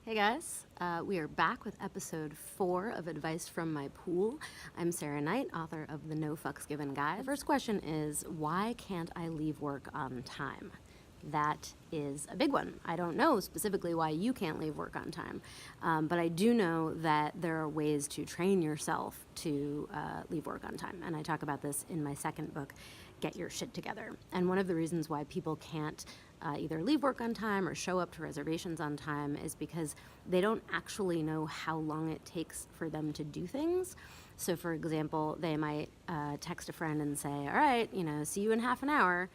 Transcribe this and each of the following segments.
Hey guys, we are back with episode 4 of Advice from My Pool. I'm Sarah Knight, author of the No Fucks Given Guide. The first question is, why can't I leave work on time? That is a big one. I don't know specifically why you can't leave work on time, but I do know that there are ways to train yourself to leave work on time. And I talk about this in my second book, Get Your Shit Together. And one of the reasons why people can't either leave work on time or show up to reservations on time is because they don't actually know how long it takes for them to do things. So for example, they might text a friend and say, all right, see you in half an hour.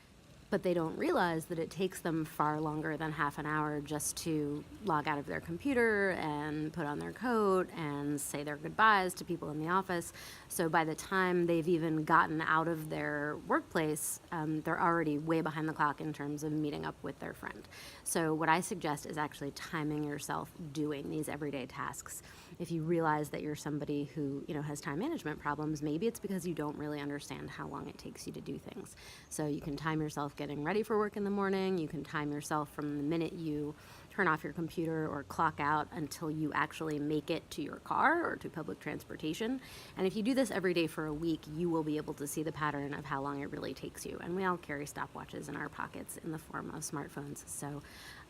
But they don't realize that it takes them far longer than half an hour just to log out of their computer and put on their coat and say their goodbyes to people in the office. So by the time they've even gotten out of their workplace, they're already way behind the clock in terms of meeting up with their friend. So what I suggest is actually timing yourself doing these everyday tasks. If you realize that you're somebody who has time management problems, maybe it's because you don't really understand how long it takes you to do things. So you can time yourself getting ready for work in the morning. You can time yourself from the minute you turn off your computer or clock out until you actually make it to your car or to public transportation. And if you do this every day for a week, you will be able to see the pattern of how long it really takes you. And we all carry stopwatches in our pockets in the form of smartphones, so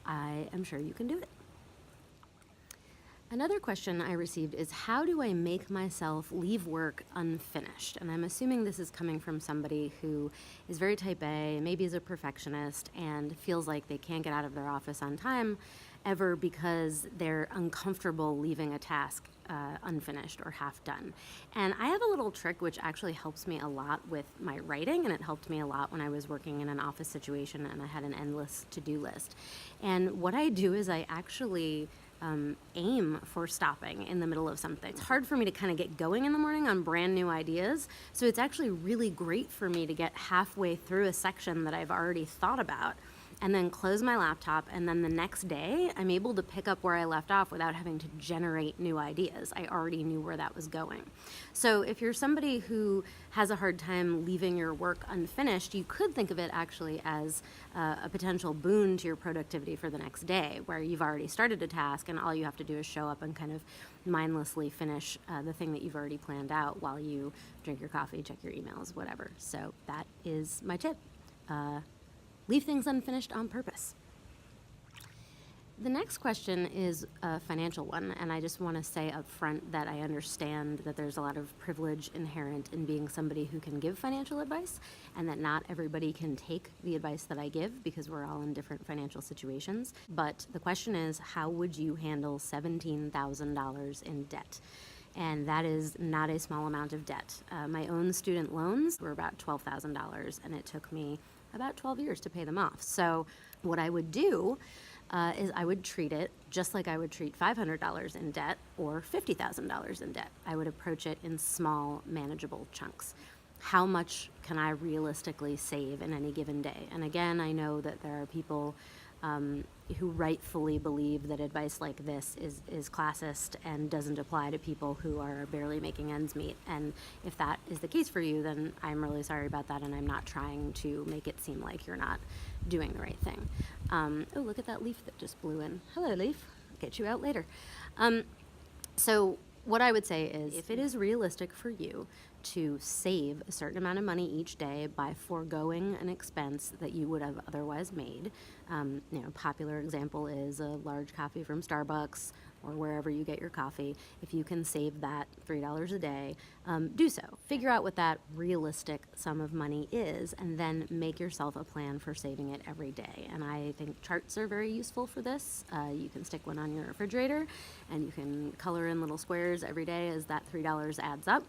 I am sure you can do it. Another question I received is, how do I make myself leave work unfinished? And I'm assuming this is coming from somebody who is very type A, maybe is a perfectionist, and feels like they can't get out of their office on time ever because they're uncomfortable leaving a task unfinished or half done. And I have a little trick which actually helps me a lot with my writing, and it helped me a lot when I was working in an office situation and I had an endless to-do list. And what I do is I actually aim for stopping in the middle of something. It's hard for me to kind of get going in the morning on brand new ideas, so it's actually really great for me to get halfway through a section that I've already thought about and then close my laptop, and then the next day I'm able to pick up where I left off without having to generate new ideas. I already knew where that was going. So if you're somebody who has a hard time leaving your work unfinished, you could think of it actually as a potential boon to your productivity for the next day, where you've already started a task and all you have to do is show up and kind of mindlessly finish the thing that you've already planned out while you drink your coffee, check your emails, whatever. So that is my tip. Leave things unfinished on purpose. The next question is a financial one, and I just want to say up front that I understand that there's a lot of privilege inherent in being somebody who can give financial advice, and that not everybody can take the advice that I give because we're all in different financial situations. But the question is, how would you handle $17,000 in debt? And that is not a small amount of debt. My own student loans were about $12,000, and it took me about 12 years to pay them off. So what I would do is I would treat it just like I would treat $500 in debt or $50,000 in debt. I would approach it in small, manageable chunks. How much can I realistically save in any given day? And again, I know that there are people who rightfully believe that advice like this is classist and doesn't apply to people who are barely making ends meet. And if that is the case for you, then I'm really sorry about that, and I'm not trying to make it seem like you're not doing the right thing. Oh, look at that leaf that just blew in. Hello, leaf. I'll get you out later. So what I would say is, if it is realistic for you to save a certain amount of money each day by foregoing an expense that you would have otherwise made, popular example is a large coffee from Starbucks or wherever you get your coffee. If you can save that $3 a day, do so. Figure out what that realistic sum of money is, and then make yourself a plan for saving it every day. And I think charts are very useful for this. You can stick one on your refrigerator, and you can color in little squares every day as that $3 adds up.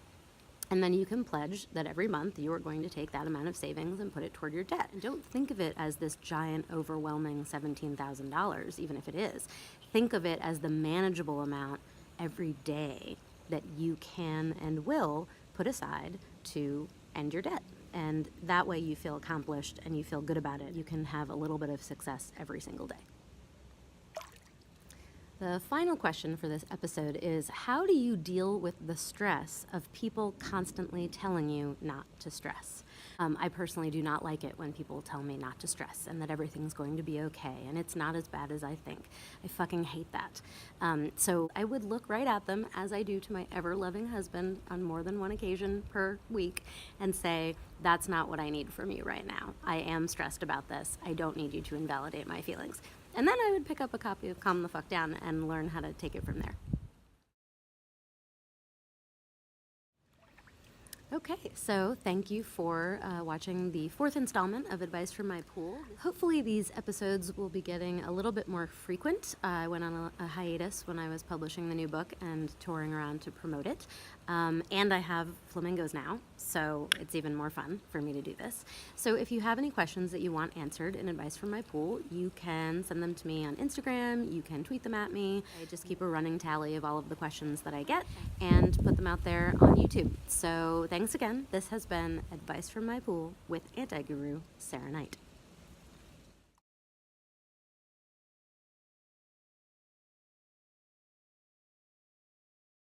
And then you can pledge that every month you are going to take that amount of savings and put it toward your debt. And don't think of it as this giant, overwhelming $17,000, even if it is. Think of it as the manageable amount every day that you can and will put aside to end your debt. And that way you feel accomplished and you feel good about it. You can have a little bit of success every single day. The final question for this episode is, how do you deal with the stress of people constantly telling you not to stress? I personally do not like it when people tell me not to stress and that everything's going to be okay and it's not as bad as I think. I fucking hate that. So I would look right at them, as I do to my ever-loving husband on more than one occasion per week, and say, that's not what I need from you right now. I am stressed about this. I don't need you to invalidate my feelings. And then I would pick up a copy of Calm the Fuck Down and learn how to take it from there. Okay, so thank you for watching the 4th installment of Advice from My Pool. Hopefully these episodes will be getting a little bit more frequent. I went on a hiatus when I was publishing the new book and touring around to promote it. And I have flamingos now, so it's even more fun for me to do this. So if you have any questions that you want answered in Advice from My Pool, you can send them to me on Instagram, you can tweet them at me. I just keep a running tally of all of the questions that I get and put them out there on YouTube. So thanks again. This has been Advice from My Pool with anti-guru Sarah Knight.